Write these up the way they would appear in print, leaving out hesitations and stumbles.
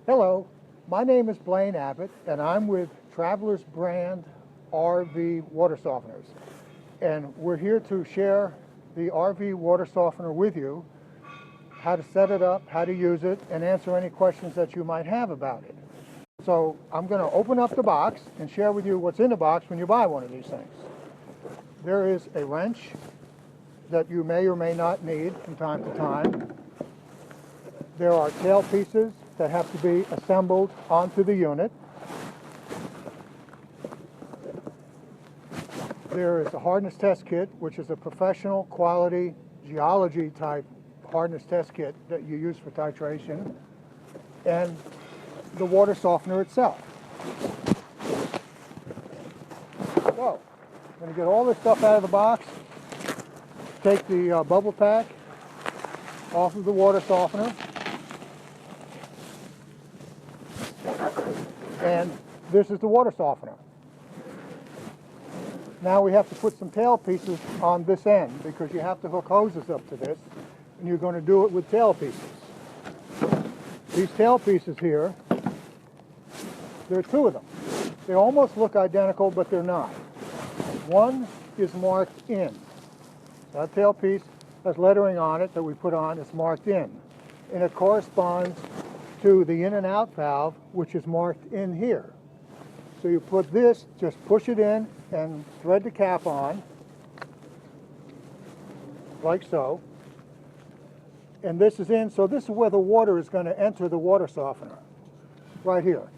Hello, my name is Blaine Abbott and I'm with Travelers Brand RV Water Softeners. And we're here to share the RV water softener with you, how to set it up, how to use it, and answer any questions that you might have about it. So I'm going to open up the box and share with you what's in the box when you buy one of these things. There is a wrench that you may or may not need from time to time. There are tail pieces that have to be assembled onto the unit. There is a hardness test kit, which is a professional quality geology type hardness test kit that you use for titration, and the water softener itself. So, I'm going to get all this stuff out of the box, take the bubble pack off of the water softener, and this is the water softener. Now we have to put some tail pieces on this end because you have to hook hoses up to this, and you're going to do it with tail pieces. These tail pieces here, there are two of them. They almost look identical, but they're not. One is marked in. That tail piece has lettering on it that we put on. It's marked in, and it corresponds to the in and out valve, which is marked in here. So you put this, just push it in and thread the cap on, like so. And this is in, so this is where the water is going to enter the water softener, right here.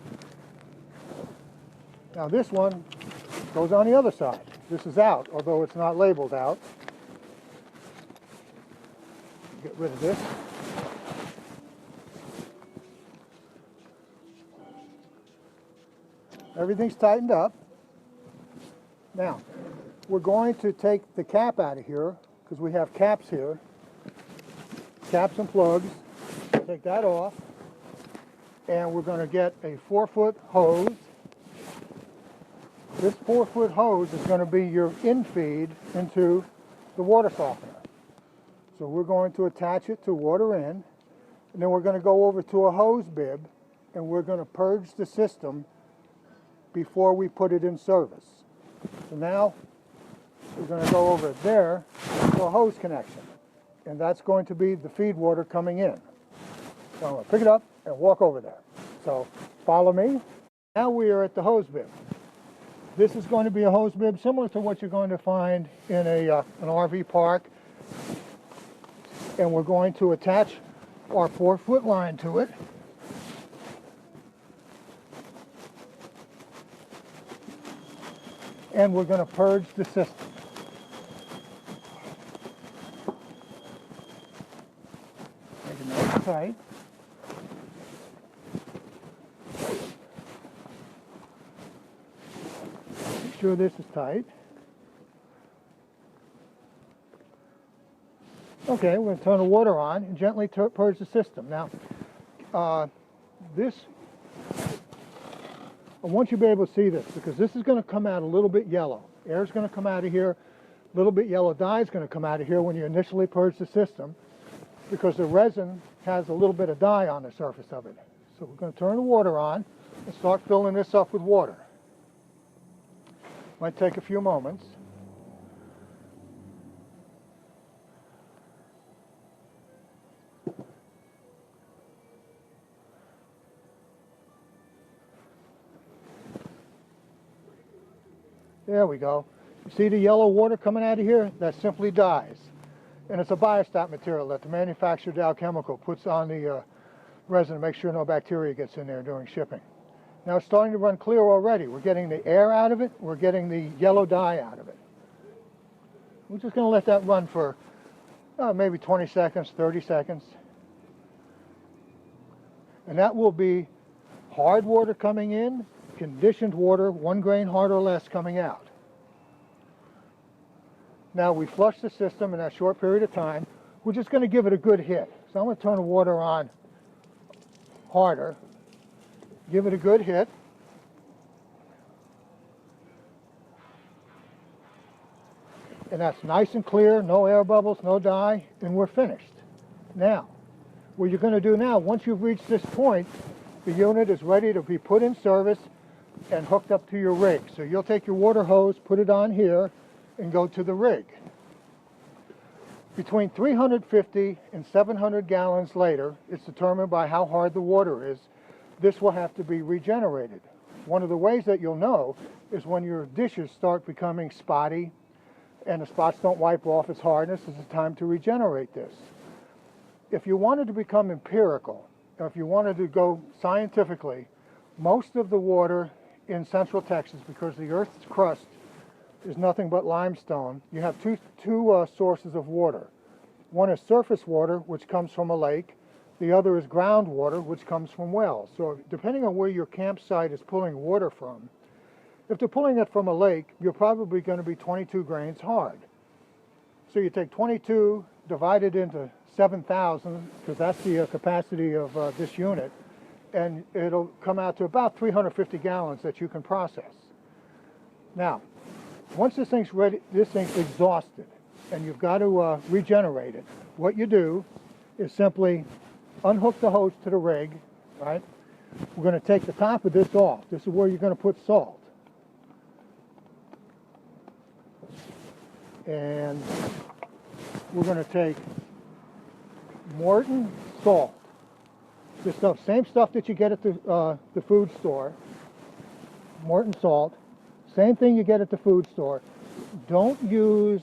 Now this one goes on the other side. This is out, although it's not labeled out. Get rid of this. Everything's tightened up. Now, we're going to take the cap out of here because we have caps here. Caps and plugs. Take that off. And we're going to get a 4-foot hose. This 4-foot hose is going to be your in-feed into the water softener. So we're going to attach it to water in, and then we're going to go over to a hose bib, and we're going to purge the system before we put it in service. So now we're going to go over there to a hose connection, and that's going to be the feed water coming in. So I'm going to pick it up and walk over there. So follow me. Now we are at the hose bib. This is going to be a hose bib similar to what you're going to find in an RV park, and we're going to attach our 4-foot line to it. And we're going to purge the system. Make it nice and tight. Make sure this is tight. Okay, we're going to turn the water on and gently purge the system. Now, I want you to be able to see this because this is going to come out a little bit yellow. Air is going to come out of here, a little bit yellow dye is going to come out of here when you initially purge the system because the resin has a little bit of dye on the surface of it. So we're going to turn the water on and start filling this up with water. Might take a few moments. There we go. You see the yellow water coming out of here? That simply dyes. And it's a biostat material that the manufacturer Dow Chemical puts on the resin to make sure no bacteria gets in there during shipping. Now it's starting to run clear already. We're getting the air out of it. We're getting the yellow dye out of it. We're just going to let that run for maybe 20 seconds, 30 seconds. And that will be hard water coming in, conditioned water, 1 grain hard or less coming out. Now we flush the system in that short period of time. We're just going to give it a good hit. So I'm going to turn the water on harder, give it a good hit. And that's nice and clear, no air bubbles, no dye, and we're finished. Now, what you're going to do now, once you've reached this point, the unit is ready to be put in service and hooked up to your rig. So you'll take your water hose, put it on here, and go to the rig. Between 350 and 700 gallons later, it's determined by how hard the water is, this will have to be regenerated. One of the ways that you'll know is when your dishes start becoming spotty and the spots don't wipe off its hardness, it's time to regenerate this. If you wanted to become empirical, or if you wanted to go scientifically, most of the water in Central Texas, because the Earth's crust is nothing but limestone, you have two sources of water. One is surface water, which comes from a lake. The other is groundwater, which comes from wells. So depending on where your campsite is pulling water from, if they're pulling it from a lake, you're probably going to be 22 grains hard. So you take 22 divided into 7,000, because that's the capacity of this unit, and it'll come out to about 350 gallons that you can process. Now, once this thing's ready, this thing's exhausted, and you've got to regenerate it, what you do is simply unhook the hose to the rig, right? We're going to take the top of this off. This is where you're going to put salt. And we're going to take Morton salt. This stuff, same stuff that you get at the food store. Morton salt. Same thing you get at the food store. Don't use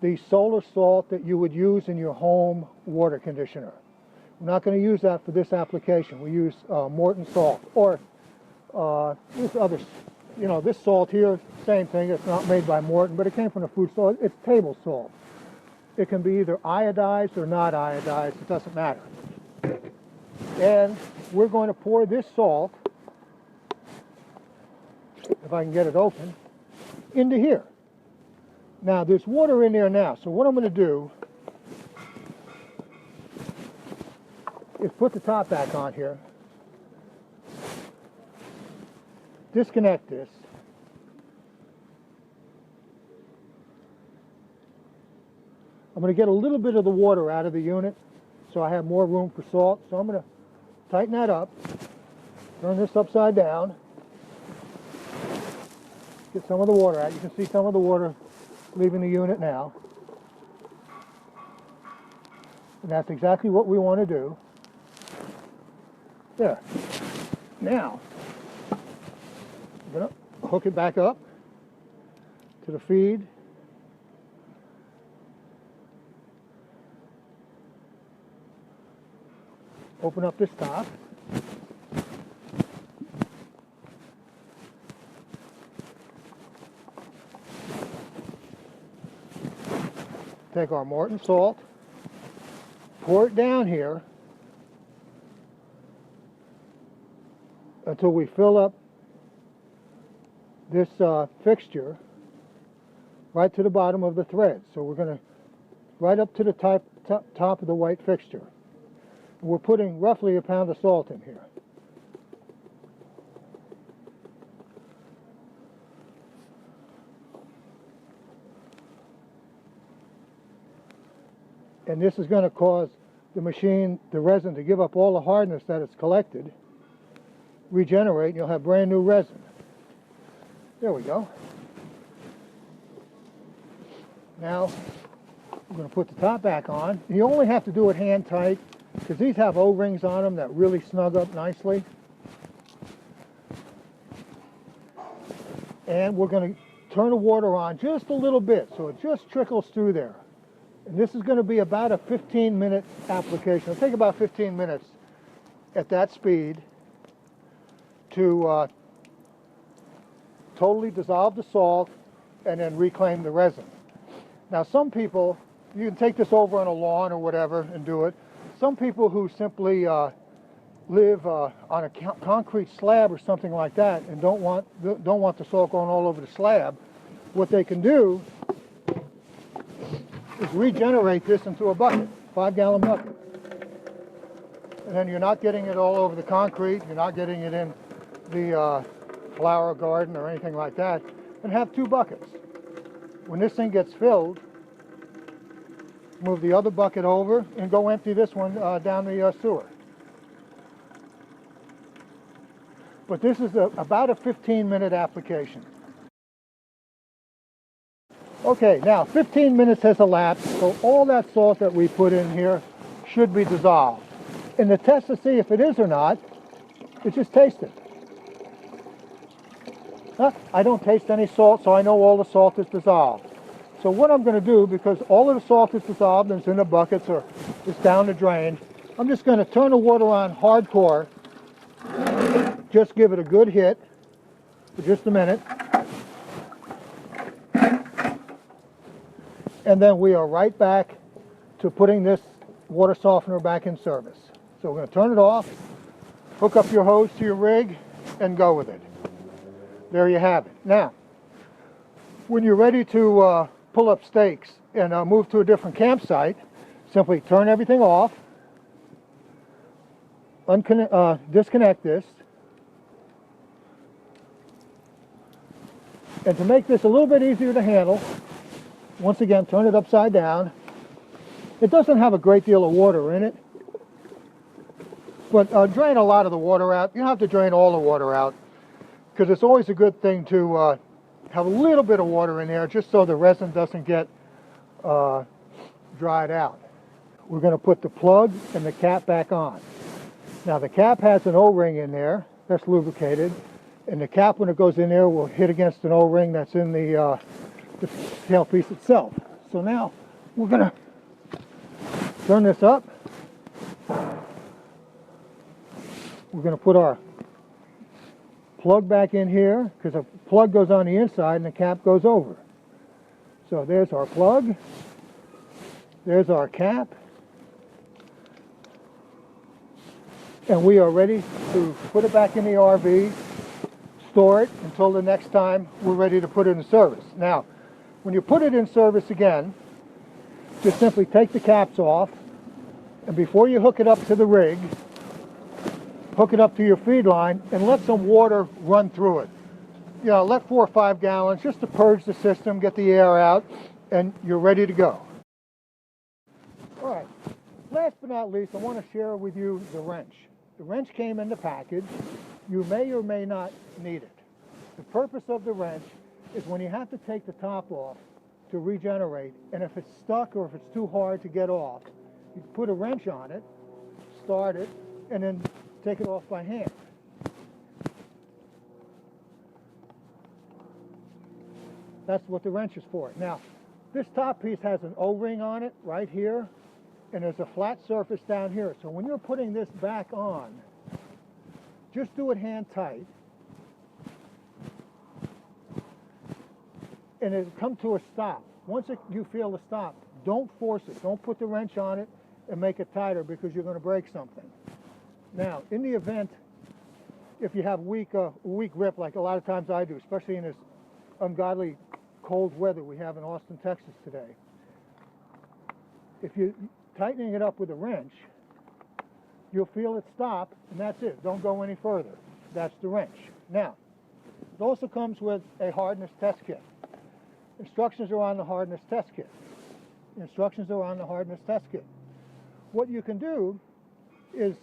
the solar salt that you would use in your home water conditioner. We're not going to use that for this application. We use Morton salt, or this other, this salt here, same thing. It's not made by Morton, but it came from the food store. It's table salt. It can be either iodized or not iodized. It doesn't matter. And we're going to pour this salt, if I can get it open, into here. Now, there's water in there now, so what I'm going to do is put the top back on here, disconnect this, I'm going to get a little bit of the water out of the unit so I have more room for salt. So I'm going to tighten that up, turn this upside down, get some of the water out. You can see some of the water leaving the unit now. And that's exactly what we want to do. There. Now, I'm going to hook it back up to the feed. Open up this top. Take our Morton salt, pour it down here until we fill up this fixture right to the bottom of the thread. So we're going to right up to the top of the white fixture. We're putting roughly a pound of salt in here. And this is going to cause the machine, the resin, to give up all the hardness that it's collected, regenerate, and you'll have brand new resin. There we go. Now, we're going to put the top back on. You only have to do it hand tight, because these have O-rings on them that really snug up nicely. And we're going to turn the water on just a little bit so it just trickles through there. And this is going to be about a 15-minute application. It'll take about 15 minutes at that speed to totally dissolve the salt and then reclaim the resin. Now, some people, you can take this over on a lawn or whatever and do it. Some people who simply live on a concrete slab or something like that and don't want the salt going all over the slab, what they can do is regenerate this into a bucket, 5-gallon bucket. And then you're not getting it all over the concrete, you're not getting it in the flower garden or anything like that, and have 2 buckets. When this thing gets filled, move the other bucket over and go empty this one down the sewer. but this is about a 15-minute application. Okay, now 15 minutes has elapsed, so all that salt that we put in here should be dissolved. And the test to see if it is or not is just taste it. I don't taste any salt, so I know all the salt is dissolved. So what I'm going to do, because all of the salt is dissolved and it's in the buckets or it's down the drain, I'm just going to turn the water on hardcore, just give it a good hit for just a minute, and then we are right back to putting this water softener back in service. So we're going to turn it off, hook up your hose to your rig, and go with it. There you have it. Now, when you're ready to pull up stakes and move to a different campsite, simply turn everything off, disconnect this, and to make this a little bit easier to handle, once again, turn it upside down. It doesn't have a great deal of water in it, but drain a lot of the water out. You don't have to drain all the water out, because it's always a good thing to have a little bit of water in there just so the resin doesn't get dried out. We're going to put the plug and the cap back on. Now the cap has an O-ring in there that's lubricated, and the cap, when it goes in there, will hit against an O-ring that's in the tailpiece itself. So now we're going to turn this up. We're going to put our plug back in here, because the plug goes on the inside and the cap goes over. So there's our plug, there's our cap, and we are ready to put it back in the RV, store it until the next time we're ready to put it in service. Now, when you put it in service again, just simply take the caps off, and before you hook it up to the rig, hook it up to your feed line and let some water run through it. You know, let 4 or 5 gallons just to purge the system, get the air out, and you're ready to go. All right, last but not least, I want to share with you the wrench. The wrench came in the package. You may or may not need it. The purpose of the wrench is when you have to take the top off to regenerate, and if it's stuck or if it's too hard to get off, you put a wrench on it, start it, and then take it off by hand. That's what the wrench is for. Now, this top piece has an O-ring on it right here, and there's a flat surface down here. So when you're putting this back on, just do it hand tight, and it'll come to a stop. Once you feel the stop, don't force it. Don't put the wrench on it and make it tighter, because you're going to break something. Now, in the event, if you have weak grip, like a lot of times I do, especially in this ungodly cold weather we have in Austin, Texas today, if you're tightening it up with a wrench, you'll feel it stop, and that's it. Don't go any further. That's the wrench. Now, it also comes with a hardness test kit. Instructions are on the hardness test kit. Instructions are on the hardness test kit. What you can do is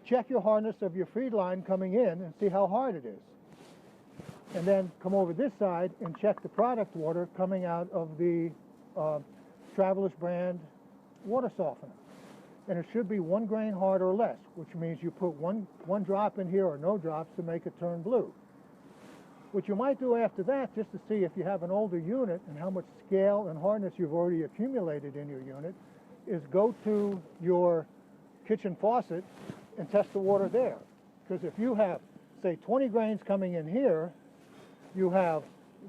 check your hardness of your feed line coming in and see how hard it is. And then come over this side and check the product water coming out of the Travelers brand water softener. And it should be 1 grain hard or less, which means you put one drop in here or no drops to make it turn blue. What you might do after that, just to see if you have an older unit and how much scale and hardness you've already accumulated in your unit, is go to your kitchen faucet and test the water there. Because if you have, say, 20 grains coming in here, you have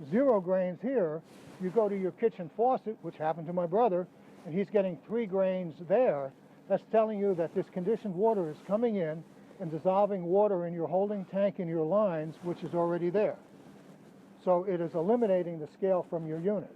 0 grains here, you go to your kitchen faucet, which happened to my brother, and he's getting 3 grains there, that's telling you that this conditioned water is coming in and dissolving water in your holding tank and your lines, which is already there. So it is eliminating the scale from your unit.